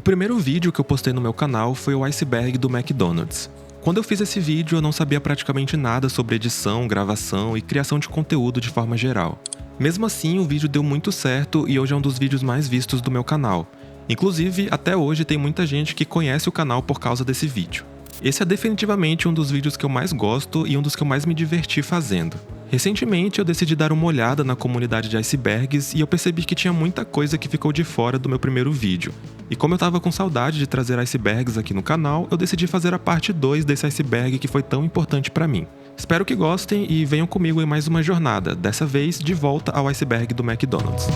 O primeiro vídeo que eu postei no meu canal foi o iceberg do McDonald's. Quando eu fiz esse vídeo, eu não sabia praticamente nada sobre edição, gravação e criação de conteúdo de forma geral. Mesmo assim, o vídeo deu muito certo e hoje é um dos vídeos mais vistos do meu canal. Inclusive, até hoje tem muita gente que conhece o canal por causa desse vídeo. Esse é definitivamente um dos vídeos que eu mais gosto e um dos que eu mais me diverti fazendo. Recentemente eu decidi dar uma olhada na comunidade de icebergs e eu percebi que tinha muita coisa que ficou de fora do meu primeiro vídeo. E como eu tava com saudade de trazer icebergs aqui no canal, eu decidi fazer a parte 2 desse iceberg que foi tão importante pra mim. Espero que gostem e venham comigo em mais uma jornada, dessa vez de volta ao iceberg do McDonald's.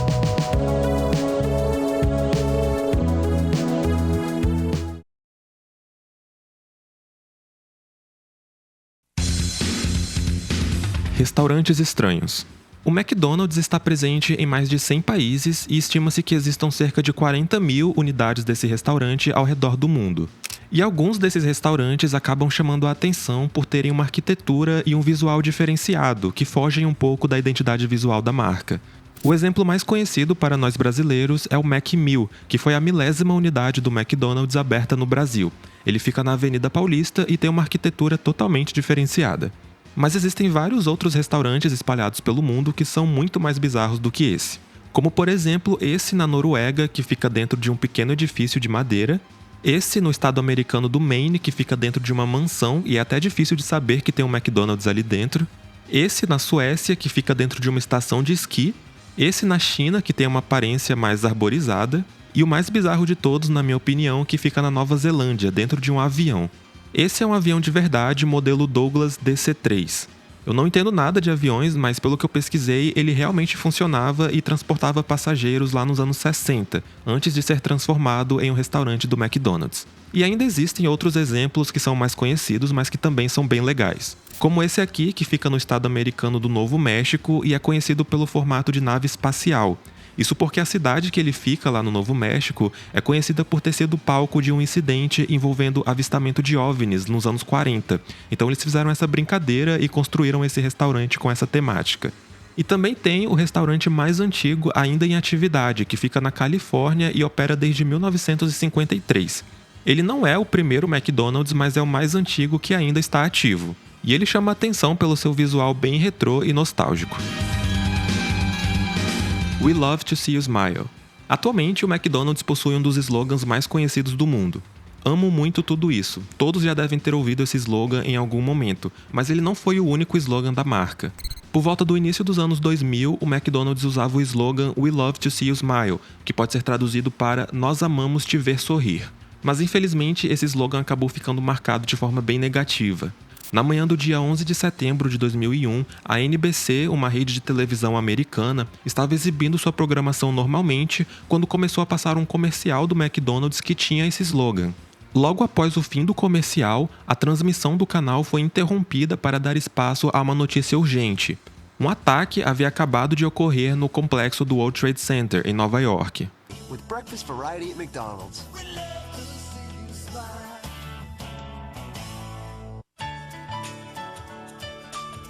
Restaurantes estranhos. O McDonald's está presente em mais de 100 países e estima-se que existam cerca de 40 mil unidades desse restaurante ao redor do mundo. E alguns desses restaurantes acabam chamando a atenção por terem uma arquitetura e um visual diferenciado, que fogem um pouco da identidade visual da marca. O exemplo mais conhecido para nós brasileiros é o Mac1000, que foi a 1000ª unidade do McDonald's aberta no Brasil. Ele fica na Avenida Paulista e tem uma arquitetura totalmente diferenciada. Mas existem vários outros restaurantes espalhados pelo mundo que são muito mais bizarros do que esse. Como, por exemplo, esse na Noruega, que fica dentro de um pequeno edifício de madeira. Esse no estado americano do Maine, que fica dentro de uma mansão e é até difícil de saber que tem um McDonald's ali dentro. Esse na Suécia, que fica dentro de uma estação de esqui. Esse na China, que tem uma aparência mais arborizada. E o mais bizarro de todos, na minha opinião, que fica na Nova Zelândia, dentro de um avião. Esse é um avião de verdade, modelo Douglas DC-3. Eu não entendo nada de aviões, mas pelo que eu pesquisei, ele realmente funcionava e transportava passageiros lá nos anos 60, antes de ser transformado em um restaurante do McDonald's. E ainda existem outros exemplos que são mais conhecidos, mas que também são bem legais. Como esse aqui, que fica no estado americano do Novo México e é conhecido pelo formato de nave espacial. Isso porque a cidade que ele fica, lá no Novo México, é conhecida por ter sido palco de um incidente envolvendo avistamento de OVNIs nos anos 40. Então eles fizeram essa brincadeira e construíram esse restaurante com essa temática. E também tem o restaurante mais antigo ainda em atividade, que fica na Califórnia e opera desde 1953. Ele não é o primeiro McDonald's, mas é o mais antigo que ainda está ativo. E ele chama atenção pelo seu visual bem retrô e nostálgico. We love to see you smile. Atualmente, o McDonald's possui um dos slogans mais conhecidos do mundo. Amo muito tudo isso. Todos já devem ter ouvido esse slogan em algum momento, mas ele não foi o único slogan da marca. Por volta do início dos anos 2000, o McDonald's usava o slogan We love to see you smile, que pode ser traduzido para Nós amamos te ver sorrir. Mas infelizmente, esse slogan acabou ficando marcado de forma bem negativa. Na manhã do dia 11 de setembro de 2001, a NBC, uma rede de televisão americana, estava exibindo sua programação normalmente quando começou a passar um comercial do McDonald's que tinha esse slogan. Logo após o fim do comercial, a transmissão do canal foi interrompida para dar espaço a uma notícia urgente. Um ataque havia acabado de ocorrer no complexo do World Trade Center, em Nova York. With breakfast variety at McDonald's.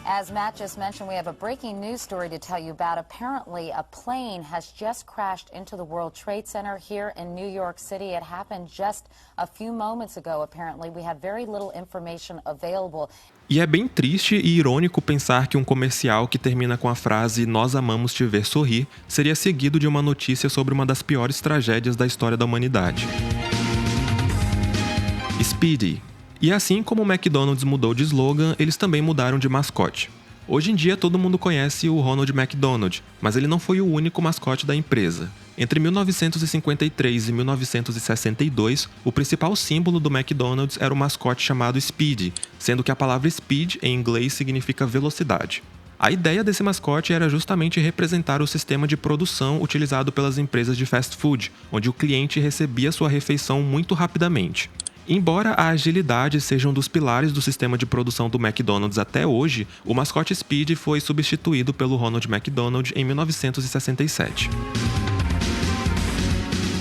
As Matt just mentioned, we have a breaking news story to tell you about. Apparently, a plane has just crashed into the World Trade Center here in New York City. It happened just a few moments ago, apparently. We have very little information available. E é bem triste e irônico pensar que um comercial que termina com a frase Nós amamos te ver sorrir seria seguido de uma notícia sobre uma das piores tragédias da história da humanidade. Speedy. E assim como o McDonald's mudou de slogan, eles também mudaram de mascote. Hoje em dia todo mundo conhece o Ronald McDonald, mas ele não foi o único mascote da empresa. Entre 1953 e 1962, o principal símbolo do McDonald's era o mascote chamado Speedy, sendo que a palavra speed em inglês significa velocidade. A ideia desse mascote era justamente representar o sistema de produção utilizado pelas empresas de fast food, onde o cliente recebia sua refeição muito rapidamente. Embora a agilidade seja um dos pilares do sistema de produção do McDonald's até hoje, o mascote Speedy foi substituído pelo Ronald McDonald em 1967.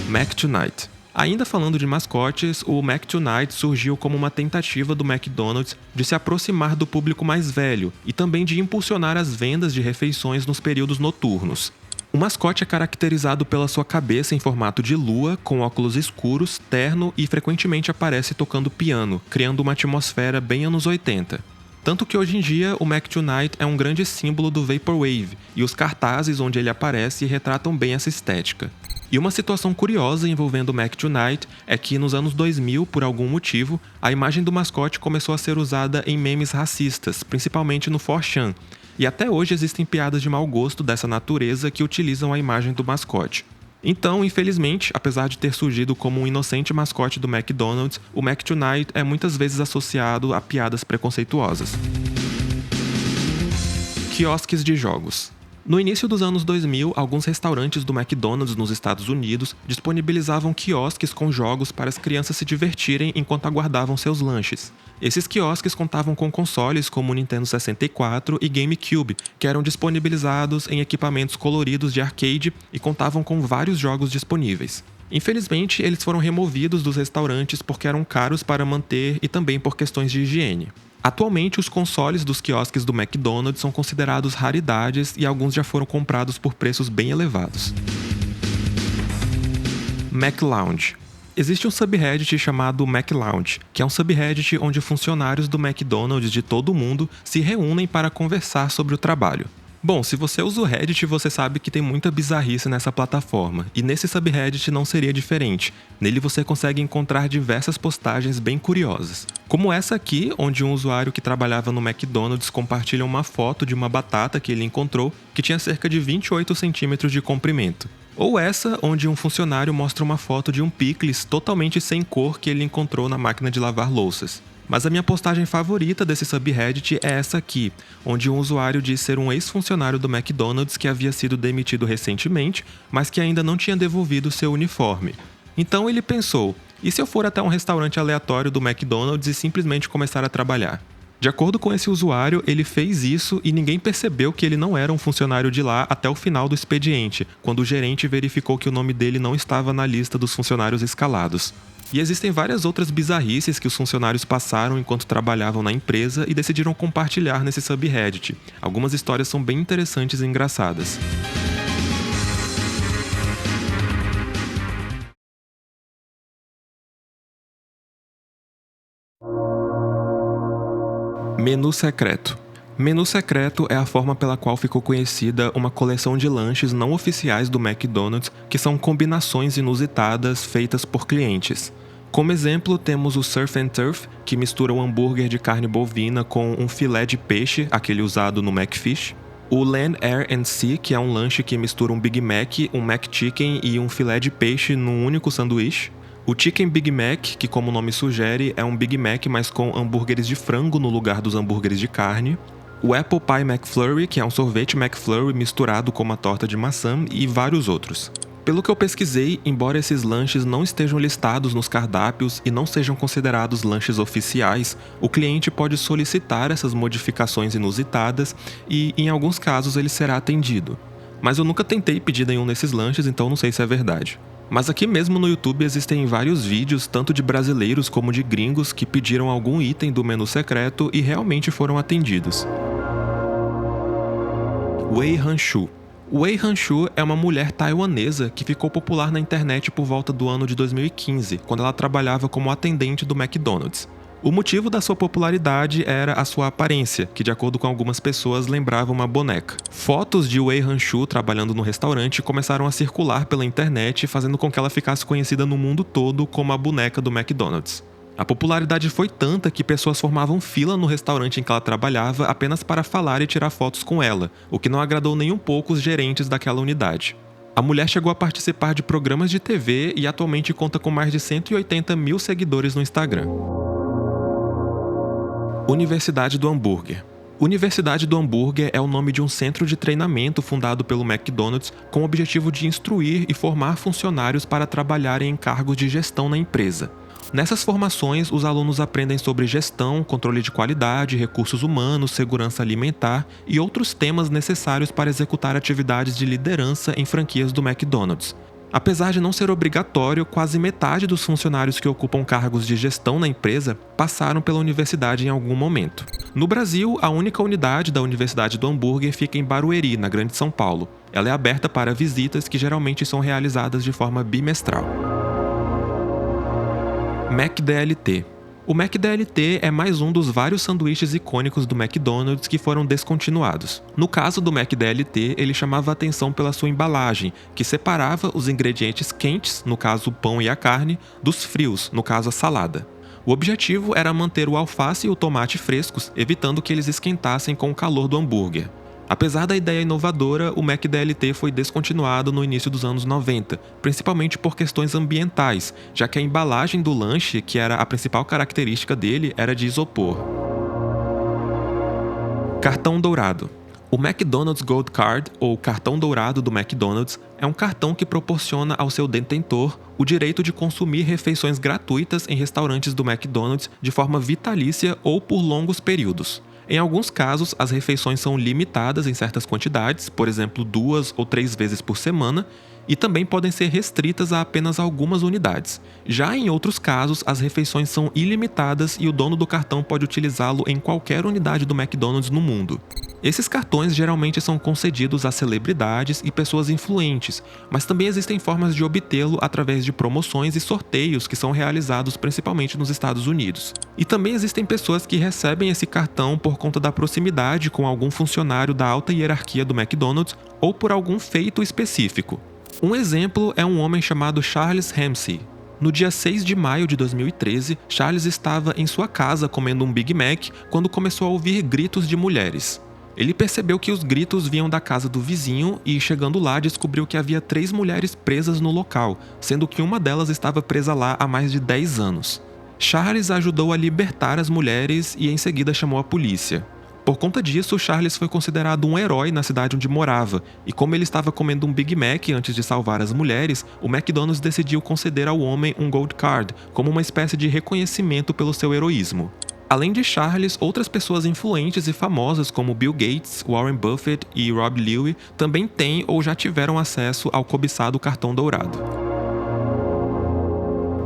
Mac Tonight. Ainda falando de mascotes, o Mac Tonight surgiu como uma tentativa do McDonald's de se aproximar do público mais velho e também de impulsionar as vendas de refeições nos períodos noturnos. O mascote é caracterizado pela sua cabeça em formato de lua, com óculos escuros, terno e frequentemente aparece tocando piano, criando uma atmosfera bem anos 80. Tanto que hoje em dia o Mac Tonight é um grande símbolo do Vaporwave, e os cartazes onde ele aparece retratam bem essa estética. E uma situação curiosa envolvendo o Mac Tonight é que nos anos 2000, por algum motivo, a imagem do mascote começou a ser usada em memes racistas, principalmente no 4chan, e até hoje existem piadas de mau gosto dessa natureza que utilizam a imagem do mascote. Então, infelizmente, apesar de ter surgido como um inocente mascote do McDonald's, o Mac Tonight é muitas vezes associado a piadas preconceituosas. Quiosques de jogos. No início dos anos 2000, alguns restaurantes do McDonald's nos Estados Unidos disponibilizavam quiosques com jogos para as crianças se divertirem enquanto aguardavam seus lanches. Esses quiosques contavam com consoles como o Nintendo 64 e GameCube, que eram disponibilizados em equipamentos coloridos de arcade e contavam com vários jogos disponíveis. Infelizmente, eles foram removidos dos restaurantes porque eram caros para manter e também por questões de higiene. Atualmente, os consoles dos quiosques do McDonald's são considerados raridades e alguns já foram comprados por preços bem elevados. McLounge. Existe um subreddit chamado McLounge, que é um subreddit onde funcionários do McDonald's de todo o mundo se reúnem para conversar sobre o trabalho. Bom, se você usa o Reddit, você sabe que tem muita bizarrice nessa plataforma, e nesse subreddit não seria diferente. Nele você consegue encontrar diversas postagens bem curiosas. Como essa aqui, onde um usuário que trabalhava no McDonald's compartilha uma foto de uma batata que ele encontrou, que tinha cerca de 28 centímetros de comprimento. Ou essa, onde um funcionário mostra uma foto de um picles totalmente sem cor que ele encontrou na máquina de lavar louças. Mas a minha postagem favorita desse subreddit é essa aqui, onde um usuário diz ser um ex-funcionário do McDonald's que havia sido demitido recentemente, mas que ainda não tinha devolvido seu uniforme. Então ele pensou, e se eu for até um restaurante aleatório do McDonald's e simplesmente começar a trabalhar? De acordo com esse usuário, ele fez isso e ninguém percebeu que ele não era um funcionário de lá até o final do expediente, quando o gerente verificou que o nome dele não estava na lista dos funcionários escalados. E existem várias outras bizarrices que os funcionários passaram enquanto trabalhavam na empresa e decidiram compartilhar nesse subreddit. Algumas histórias são bem interessantes e engraçadas. Menu secreto. Menu secreto é a forma pela qual ficou conhecida uma coleção de lanches não oficiais do McDonald's, que são combinações inusitadas feitas por clientes. Como exemplo, temos o Surf and Turf, que mistura um hambúrguer de carne bovina com um filé de peixe, aquele usado no McFish. O Land, Air and Sea, que é um lanche que mistura um Big Mac, um McChicken e um filé de peixe num único sanduíche. O Chicken Big Mac, que como o nome sugere, é um Big Mac mas com hambúrgueres de frango no lugar dos hambúrgueres de carne. O Apple Pie McFlurry, que é um sorvete McFlurry misturado com uma torta de maçã, e vários outros. Pelo que eu pesquisei, embora esses lanches não estejam listados nos cardápios e não sejam considerados lanches oficiais, o cliente pode solicitar essas modificações inusitadas e, em alguns casos, ele será atendido. Mas eu nunca tentei pedir nenhum desses lanches, então não sei se é verdade. Mas aqui mesmo no YouTube existem vários vídeos, tanto de brasileiros como de gringos, que pediram algum item do menu secreto e realmente foram atendidos. Wei Hanshu. Wei Hanshu é uma mulher taiwanesa que ficou popular na internet por volta do ano de 2015, quando ela trabalhava como atendente do McDonald's. O motivo da sua popularidade era a sua aparência, que de acordo com algumas pessoas lembrava uma boneca. Fotos de Wei Hanshu trabalhando no restaurante começaram a circular pela internet, fazendo com que ela ficasse conhecida no mundo todo como a boneca do McDonald's. A popularidade foi tanta que pessoas formavam fila no restaurante em que ela trabalhava apenas para falar e tirar fotos com ela, o que não agradou nem um pouco os gerentes daquela unidade. A mulher chegou a participar de programas de TV e atualmente conta com mais de 180 mil seguidores no Instagram. Universidade do Hambúrguer. Universidade do Hambúrguer é o nome de um centro de treinamento fundado pelo McDonald's com o objetivo de instruir e formar funcionários para trabalharem em cargos de gestão na empresa. Nessas formações, os alunos aprendem sobre gestão, controle de qualidade, recursos humanos, segurança alimentar e outros temas necessários para executar atividades de liderança em franquias do McDonald's. Apesar de não ser obrigatório, quase metade dos funcionários que ocupam cargos de gestão na empresa passaram pela universidade em algum momento. No Brasil, a única unidade da Universidade do Hambúrguer fica em Barueri, na Grande São Paulo. Ela é aberta para visitas que geralmente são realizadas de forma bimestral. McDLT. O McDLT é mais um dos vários sanduíches icônicos do McDonald's que foram descontinuados. No caso do McDLT, ele chamava a atenção pela sua embalagem, que separava os ingredientes quentes, no caso o pão e a carne, dos frios, no caso a salada. O objetivo era manter o alface e o tomate frescos, evitando que eles esquentassem com o calor do hambúrguer. Apesar da ideia inovadora, o McDLT foi descontinuado no início dos anos 90, principalmente por questões ambientais, já que a embalagem do lanche, que era a principal característica dele, era de isopor. Cartão dourado. O McDonald's Gold Card, ou cartão dourado do McDonald's, é um cartão que proporciona ao seu detentor o direito de consumir refeições gratuitas em restaurantes do McDonald's de forma vitalícia ou por longos períodos. Em alguns casos, as refeições são limitadas em certas quantidades, por exemplo, 2 ou 3 vezes por semana, e também podem ser restritas a apenas algumas unidades. Já em outros casos, as refeições são ilimitadas e o dono do cartão pode utilizá-lo em qualquer unidade do McDonald's no mundo. Esses cartões geralmente são concedidos a celebridades e pessoas influentes, mas também existem formas de obtê-lo através de promoções e sorteios que são realizados principalmente nos Estados Unidos. E também existem pessoas que recebem esse cartão por conta da proximidade com algum funcionário da alta hierarquia do McDonald's ou por algum feito específico. Um exemplo é um homem chamado Charles Ramsay. No dia 6 de maio de 2013, Charles estava em sua casa comendo um Big Mac quando começou a ouvir gritos de mulheres. Ele percebeu que os gritos vinham da casa do vizinho e, chegando lá, descobriu que havia 3 mulheres presas no local, sendo que uma delas estava presa lá há mais de 10 anos. Charles ajudou a libertar as mulheres e em seguida chamou a polícia. Por conta disso, Charles foi considerado um herói na cidade onde morava, e como ele estava comendo um Big Mac antes de salvar as mulheres, o McDonald's decidiu conceder ao homem um Gold Card, como uma espécie de reconhecimento pelo seu heroísmo. Além de Charles, outras pessoas influentes e famosas como Bill Gates, Warren Buffett e Rob Lowe também têm ou já tiveram acesso ao cobiçado cartão dourado.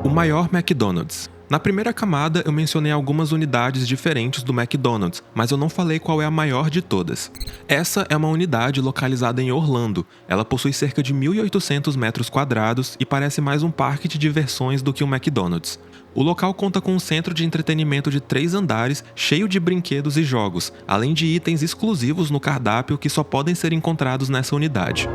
O maior McDonald's. Na primeira camada, eu mencionei algumas unidades diferentes do McDonald's, mas eu não falei qual é a maior de todas. Essa é uma unidade localizada em Orlando. Ela possui cerca de 1.800 metros quadrados e parece mais um parque de diversões do que um McDonald's. O local conta com um centro de entretenimento de 3 andares, cheio de brinquedos e jogos, além de itens exclusivos no cardápio que só podem ser encontrados nessa unidade.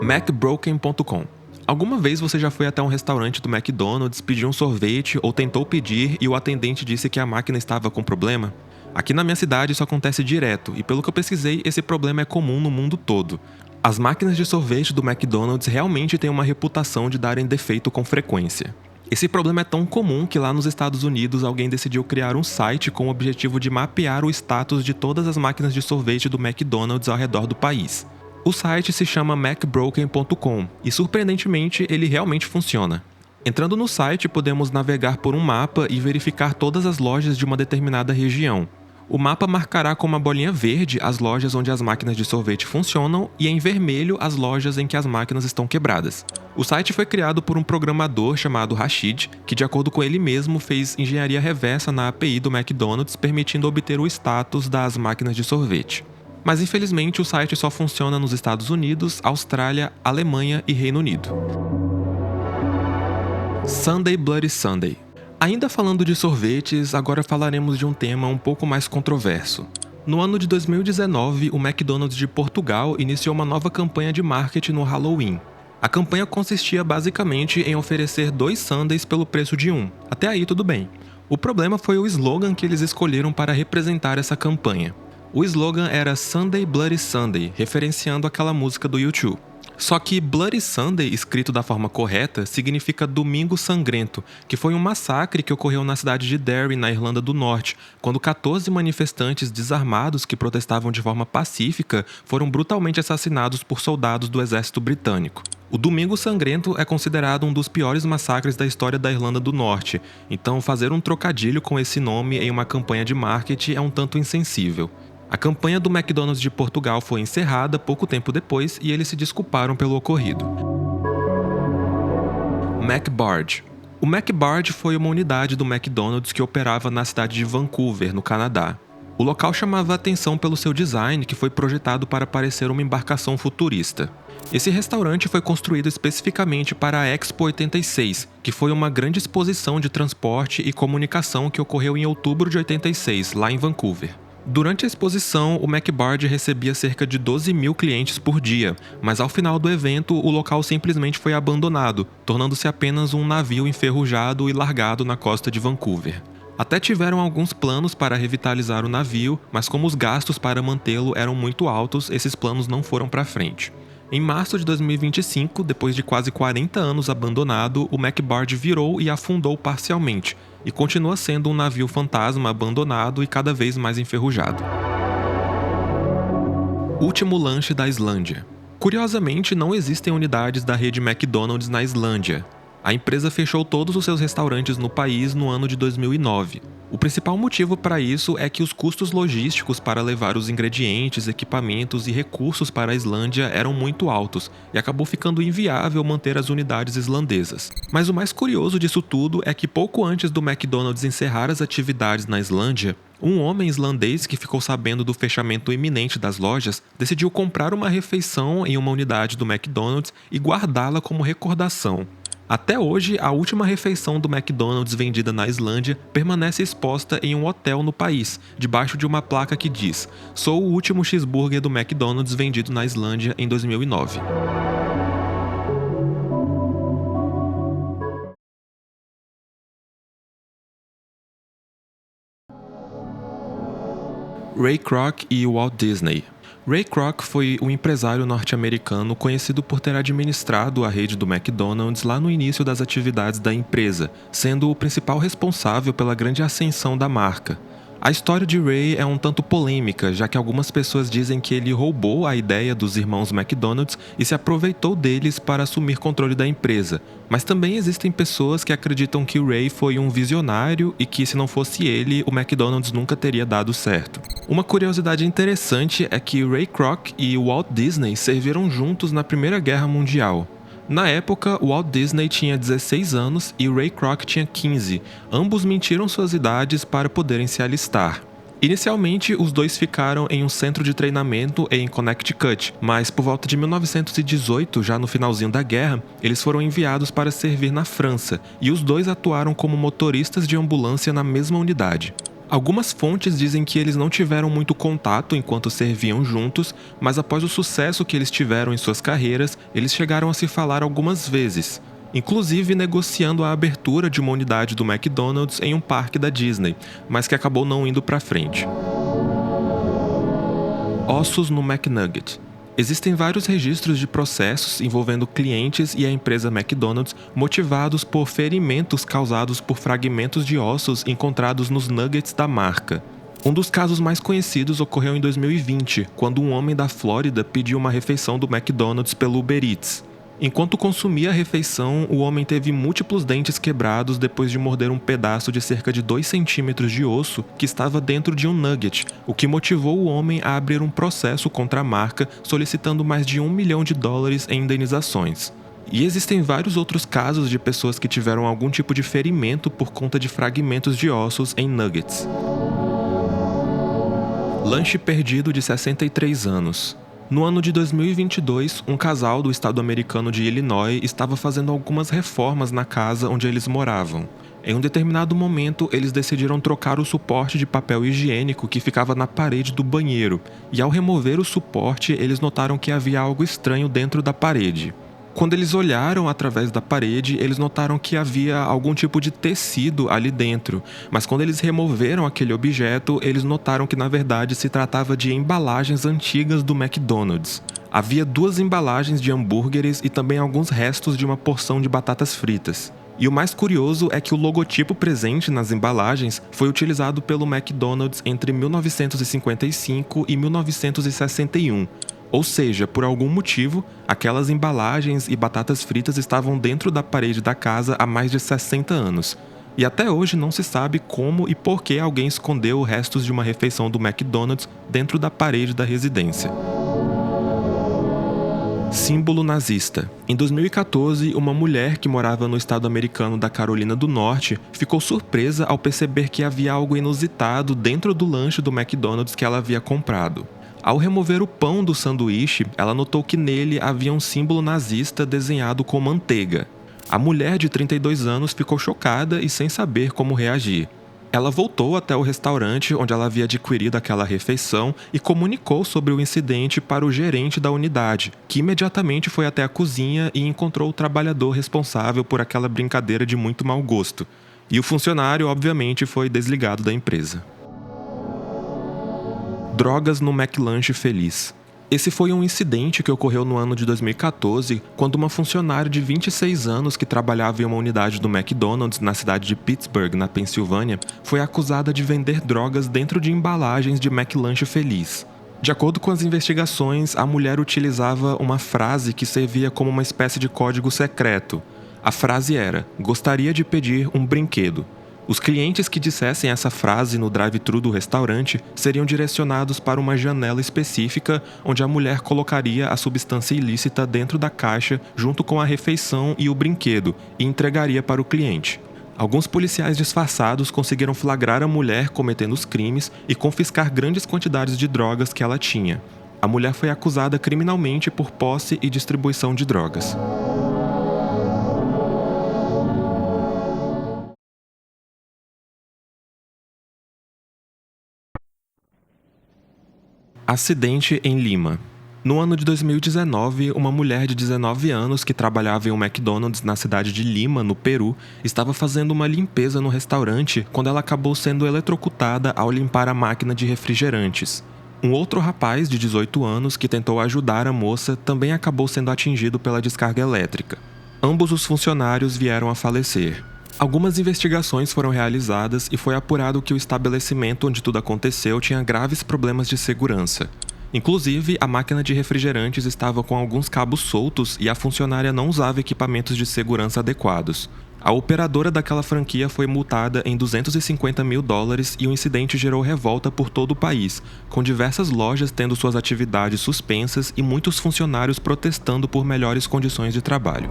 MacBroken.com. Alguma vez você já foi até um restaurante do McDonald's, pediu um sorvete ou tentou pedir e o atendente disse que a máquina estava com problema? Aqui na minha cidade isso acontece direto e pelo que eu pesquisei, esse problema é comum no mundo todo. As máquinas de sorvete do McDonald's realmente têm uma reputação de darem defeito com frequência. Esse problema é tão comum que lá nos Estados Unidos alguém decidiu criar um site com o objetivo de mapear o status de todas as máquinas de sorvete do McDonald's ao redor do país. O site se chama MacBroken.com e, surpreendentemente, ele realmente funciona. Entrando no site, podemos navegar por um mapa e verificar todas as lojas de uma determinada região. O mapa marcará com uma bolinha verde as lojas onde as máquinas de sorvete funcionam e em vermelho as lojas em que as máquinas estão quebradas. O site foi criado por um programador chamado Rashid, que, de acordo com ele mesmo, fez engenharia reversa na API do McDonald's, permitindo obter o status das máquinas de sorvete. Mas infelizmente o site só funciona nos Estados Unidos, Austrália, Alemanha e Reino Unido. Sunday Bloody Sunday. Ainda falando de sorvetes, agora falaremos de um tema um pouco mais controverso. No ano de 2019, o McDonald's de Portugal iniciou uma nova campanha de marketing no Halloween. A campanha consistia basicamente em oferecer 2 sundaes pelo preço de um. Até aí tudo bem. O problema foi o slogan que eles escolheram para representar essa campanha. O slogan era Sunday Bloody Sunday, referenciando aquela música do U2. Só que Bloody Sunday, escrito da forma correta, significa Domingo Sangrento, que foi um massacre que ocorreu na cidade de Derry, na Irlanda do Norte, quando 14 manifestantes desarmados que protestavam de forma pacífica foram brutalmente assassinados por soldados do exército britânico. O Domingo Sangrento é considerado um dos piores massacres da história da Irlanda do Norte, então fazer um trocadilho com esse nome em uma campanha de marketing é um tanto insensível. A campanha do McDonald's de Portugal foi encerrada pouco tempo depois e eles se desculparam pelo ocorrido. McBarge. O McBarge foi uma unidade do McDonald's que operava na cidade de Vancouver, no Canadá. O local chamava a atenção pelo seu design, que foi projetado para parecer uma embarcação futurista. Esse restaurante foi construído especificamente para a Expo 86, que foi uma grande exposição de transporte e comunicação que ocorreu em outubro de 86, lá em Vancouver. Durante a exposição, o McBarge recebia cerca de 12 mil clientes por dia, mas ao final do evento, o local simplesmente foi abandonado, tornando-se apenas um navio enferrujado e largado na costa de Vancouver. Até tiveram alguns planos para revitalizar o navio, mas como os gastos para mantê-lo eram muito altos, esses planos não foram para frente. Em março de 2025, depois de quase 40 anos abandonado, o McBarge virou e afundou parcialmente, e continua sendo um navio fantasma abandonado e cada vez mais enferrujado. Último lanche da Islândia. Curiosamente, não existem unidades da rede McDonald's na Islândia. A empresa fechou todos os seus restaurantes no país no ano de 2009. O principal motivo para isso é que os custos logísticos para levar os ingredientes, equipamentos e recursos para a Islândia eram muito altos e acabou ficando inviável manter as unidades islandesas. Mas o mais curioso disso tudo é que pouco antes do McDonald's encerrar as atividades na Islândia, um homem islandês que ficou sabendo do fechamento iminente das lojas decidiu comprar uma refeição em uma unidade do McDonald's e guardá-la como recordação. Até hoje, a última refeição do McDonald's vendida na Islândia permanece exposta em um hotel no país, debaixo de uma placa que diz: "Sou o último cheeseburger do McDonald's vendido na Islândia em 2009. Ray Kroc e Walt Disney. Ray Kroc foi um empresário norte-americano conhecido por ter administrado a rede do McDonald's lá no início das atividades da empresa, sendo o principal responsável pela grande ascensão da marca. A história de Ray é um tanto polêmica, já que algumas pessoas dizem que ele roubou a ideia dos irmãos McDonald's e se aproveitou deles para assumir controle da empresa. Mas também existem pessoas que acreditam que Ray foi um visionário e que, se não fosse ele, o McDonald's nunca teria dado certo. Uma curiosidade interessante é que Ray Kroc e Walt Disney serviram juntos na Primeira Guerra Mundial. Na época, Walt Disney tinha 16 anos e Ray Kroc tinha 15. Ambos mentiram suas idades para poderem se alistar. Inicialmente, os dois ficaram em um centro de treinamento em Connecticut, mas por volta de 1918, já no finalzinho da guerra, eles foram enviados para servir na França, e os dois atuaram como motoristas de ambulância na mesma unidade. Algumas fontes dizem que eles não tiveram muito contato enquanto serviam juntos, mas após o sucesso que eles tiveram em suas carreiras, eles chegaram a se falar algumas vezes, inclusive negociando a abertura de uma unidade do McDonald's em um parque da Disney, mas que acabou não indo para frente. Ossos no McNugget. Existem vários registros de processos envolvendo clientes e a empresa McDonald's motivados por ferimentos causados por fragmentos de ossos encontrados nos nuggets da marca. Um dos casos mais conhecidos ocorreu em 2020, quando um homem da Flórida pediu uma refeição do McDonald's pelo Uber Eats. Enquanto consumia a refeição, o homem teve múltiplos dentes quebrados depois de morder um pedaço de cerca de 2 centímetros de osso que estava dentro de um nugget, o que motivou o homem a abrir um processo contra a marca, solicitando mais de $1 milhão em indenizações. E existem vários outros casos de pessoas que tiveram algum tipo de ferimento por conta de fragmentos de ossos em nuggets. Lanche perdido de 63 anos. No ano de 2022, um casal do estado americano de Illinois estava fazendo algumas reformas na casa onde eles moravam. Em um determinado momento, eles decidiram trocar o suporte de papel higiênico que ficava na parede do banheiro, e ao remover o suporte, eles notaram que havia algo estranho dentro da parede. Quando eles olharam através da parede, eles notaram que havia algum tipo de tecido ali dentro, mas quando eles removeram aquele objeto, eles notaram que na verdade se tratava de embalagens antigas do McDonald's. Havia 2 embalagens de hambúrgueres e também alguns restos de uma porção de batatas fritas. E o mais curioso é que o logotipo presente nas embalagens foi utilizado pelo McDonald's entre 1955 e 1961. Ou seja, por algum motivo, aquelas embalagens e batatas fritas estavam dentro da parede da casa há mais de 60 anos. E até hoje não se sabe como e por que alguém escondeu restos de uma refeição do McDonald's dentro da parede da residência. Símbolo nazista. Em 2014, uma mulher que morava no estado americano da Carolina do Norte ficou surpresa ao perceber que havia algo inusitado dentro do lanche do McDonald's que ela havia comprado. Ao remover o pão do sanduíche, ela notou que nele havia um símbolo nazista desenhado com manteiga. A mulher de 32 anos ficou chocada e sem saber como reagir. Ela voltou até o restaurante onde ela havia adquirido aquela refeição e comunicou sobre o incidente para o gerente da unidade, que imediatamente foi até a cozinha e encontrou o trabalhador responsável por aquela brincadeira de muito mau gosto. E o funcionário, obviamente, foi desligado da empresa. Drogas no McLanche Feliz. Esse foi um incidente que ocorreu no ano de 2014, quando uma funcionária de 26 anos que trabalhava em uma unidade do McDonald's na cidade de Pittsburgh, na Pensilvânia, foi acusada de vender drogas dentro de embalagens de McLanche Feliz. De acordo com as investigações, a mulher utilizava uma frase que servia como uma espécie de código secreto. A frase era: "Gostaria de pedir um brinquedo". Os clientes que dissessem essa frase no drive-thru do restaurante seriam direcionados para uma janela específica onde a mulher colocaria a substância ilícita dentro da caixa junto com a refeição e o brinquedo e entregaria para o cliente. Alguns policiais disfarçados conseguiram flagrar a mulher cometendo os crimes e confiscar grandes quantidades de drogas que ela tinha. A mulher foi acusada criminalmente por posse e distribuição de drogas. Acidente em Lima. No ano de 2019, uma mulher de 19 anos que trabalhava em um McDonald's na cidade de Lima, no Peru, estava fazendo uma limpeza no restaurante quando ela acabou sendo eletrocutada ao limpar a máquina de refrigerantes. Um outro rapaz de 18 anos que tentou ajudar a moça também acabou sendo atingido pela descarga elétrica. Ambos os funcionários vieram a falecer. Algumas investigações foram realizadas e foi apurado que o estabelecimento onde tudo aconteceu tinha graves problemas de segurança. Inclusive, a máquina de refrigerantes estava com alguns cabos soltos e a funcionária não usava equipamentos de segurança adequados. A operadora daquela franquia foi multada em $250 mil e o incidente gerou revolta por todo o país, com diversas lojas tendo suas atividades suspensas e muitos funcionários protestando por melhores condições de trabalho.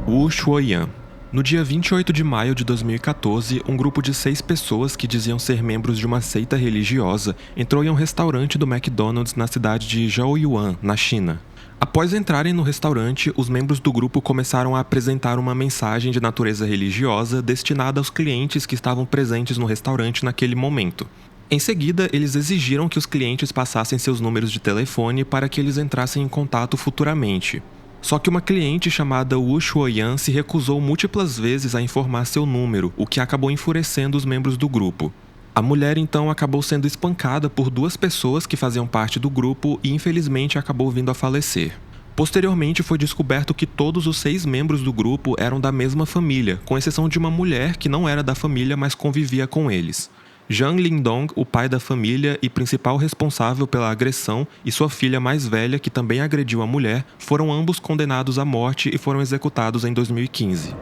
Wu Shuoyan. No dia 28 de maio de 2014, um grupo de 6 pessoas que diziam ser membros de uma seita religiosa entrou em um restaurante do McDonald's na cidade de Zhaoyuan, na China. Após entrarem no restaurante, os membros do grupo começaram a apresentar uma mensagem de natureza religiosa destinada aos clientes que estavam presentes no restaurante naquele momento. Em seguida, eles exigiram que os clientes passassem seus números de telefone para que eles entrassem em contato futuramente. Só que uma cliente chamada Wu Shuoyan se recusou múltiplas vezes a informar seu número, o que acabou enfurecendo os membros do grupo. A mulher então acabou sendo espancada por 2 pessoas que faziam parte do grupo e infelizmente acabou vindo a falecer. Posteriormente foi descoberto que todos os 6 membros do grupo eram da mesma família, com exceção de uma mulher que não era da família, mas convivia com eles. Zhang Lindong, o pai da família e principal responsável pela agressão, e sua filha mais velha, que também agrediu a mulher, foram ambos condenados à morte e foram executados em 2015.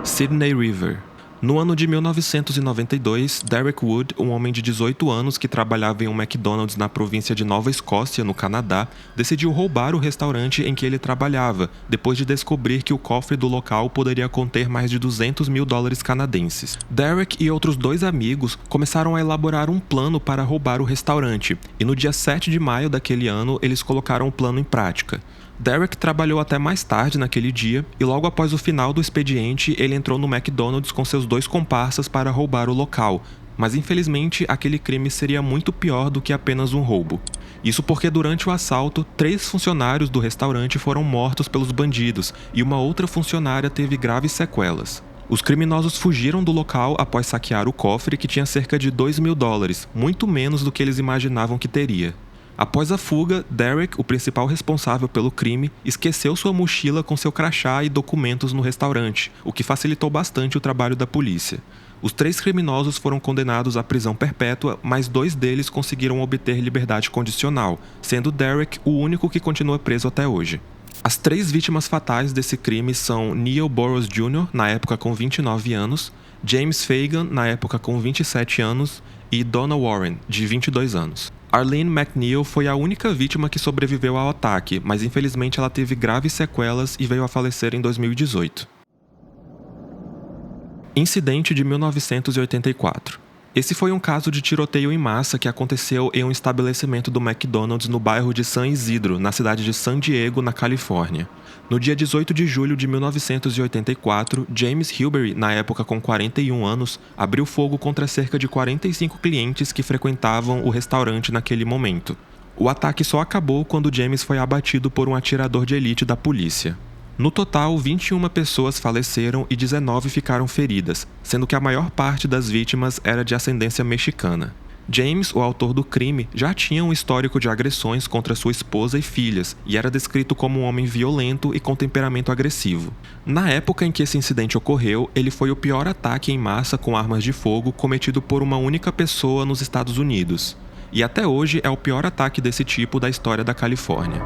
Sydney River. No ano de 1992, Derek Wood, um homem de 18 anos que trabalhava em um McDonald's na província de Nova Escócia, no Canadá, decidiu roubar o restaurante em que ele trabalhava, depois de descobrir que o cofre do local poderia conter mais de $200 mil canadenses. Derek e outros 2 amigos começaram a elaborar um plano para roubar o restaurante, e no dia 7 de maio daquele ano, eles colocaram o plano em prática. Derek trabalhou até mais tarde naquele dia e logo após o final do expediente, ele entrou no McDonald's com seus 2 comparsas para roubar o local, mas infelizmente aquele crime seria muito pior do que apenas um roubo. Isso porque durante o assalto, 3 funcionários do restaurante foram mortos pelos bandidos e uma outra funcionária teve graves sequelas. Os criminosos fugiram do local após saquear o cofre, que tinha cerca de $2.000, muito menos do que eles imaginavam que teria. Após a fuga, Derek, o principal responsável pelo crime, esqueceu sua mochila com seu crachá e documentos no restaurante, o que facilitou bastante o trabalho da polícia. Os 3 criminosos foram condenados à prisão perpétua, mas 2 deles conseguiram obter liberdade condicional, sendo Derek o único que continua preso até hoje. As 3 vítimas fatais desse crime são Neil Burrows Jr., na época com 29 anos, James Fagan, na época com 27 anos, e Donna Warren, de 22 anos. Arlene McNeil foi a única vítima que sobreviveu ao ataque, mas infelizmente ela teve graves sequelas e veio a falecer em 2018. Incidente de 1984. Esse foi um caso de tiroteio em massa que aconteceu em um estabelecimento do McDonald's no bairro de San Isidro, na cidade de San Diego, na Califórnia. No dia 18 de julho de 1984, James Hilbery, na época com 41 anos, abriu fogo contra cerca de 45 clientes que frequentavam o restaurante naquele momento. O ataque só acabou quando James foi abatido por um atirador de elite da polícia. No total, 21 pessoas faleceram e 19 ficaram feridas, sendo que a maior parte das vítimas era de ascendência mexicana. James, o autor do crime, já tinha um histórico de agressões contra sua esposa e filhas, e era descrito como um homem violento e com temperamento agressivo. Na época em que esse incidente ocorreu, ele foi o pior ataque em massa com armas de fogo cometido por uma única pessoa nos Estados Unidos. E até hoje é o pior ataque desse tipo da história da Califórnia.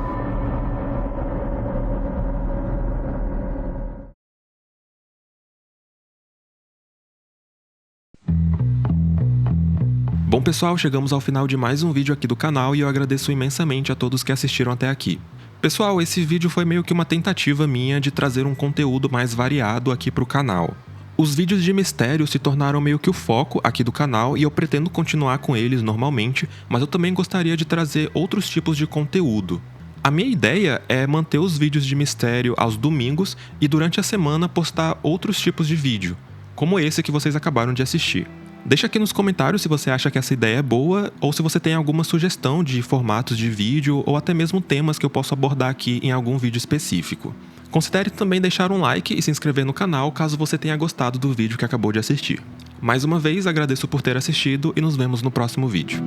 Bom pessoal, chegamos ao final de mais um vídeo aqui do canal e eu agradeço imensamente a todos que assistiram até aqui. Pessoal, esse vídeo foi meio que uma tentativa minha de trazer um conteúdo mais variado aqui pro canal. Os vídeos de mistério se tornaram meio que o foco aqui do canal e eu pretendo continuar com eles normalmente, mas eu também gostaria de trazer outros tipos de conteúdo. A minha ideia é manter os vídeos de mistério aos domingos e durante a semana postar outros tipos de vídeo, como esse que vocês acabaram de assistir. Deixa aqui nos comentários se você acha que essa ideia é boa ou se você tem alguma sugestão de formatos de vídeo ou até mesmo temas que eu posso abordar aqui em algum vídeo específico. Considere também deixar um like e se inscrever no canal caso você tenha gostado do vídeo que acabou de assistir. Mais uma vez, agradeço por ter assistido e nos vemos no próximo vídeo.